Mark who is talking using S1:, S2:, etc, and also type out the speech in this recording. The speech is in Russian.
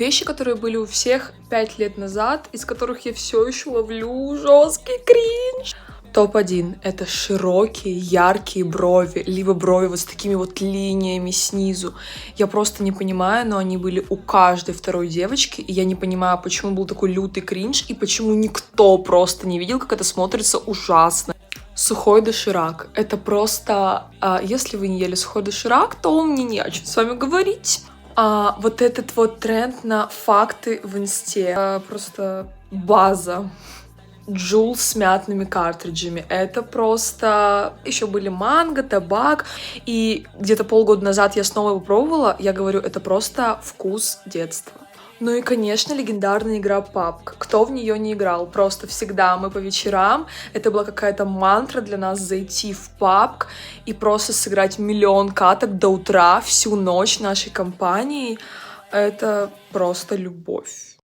S1: Вещи, которые были у всех 5 лет назад, из которых я все еще ловлю жесткий кринж. Топ-1 — это широкие, яркие брови, либо брови вот с такими вот линиями снизу. Я просто не понимаю, но они были у каждой второй девочки, и я не понимаю, почему был такой лютый кринж, и почему никто просто не видел, как это смотрится ужасно. Сухой доширак. Это просто... если вы не ели сухой доширак, то мне не о чем с вами говорить. Вот этот вот тренд на факты в инсте. Просто база. Джул с мятными картриджами. Это просто... Еще были манго, табак. И где-то полгода назад я снова его пробовала. Я говорю, это просто вкус детства. Ну и, конечно, легендарная игра PUBG. Кто в нее не играл? Просто всегда мы по вечерам. Это была какая-то мантра для нас зайти в PUBG и просто сыграть миллион каток до утра, всю ночь нашей компанией. Это просто любовь.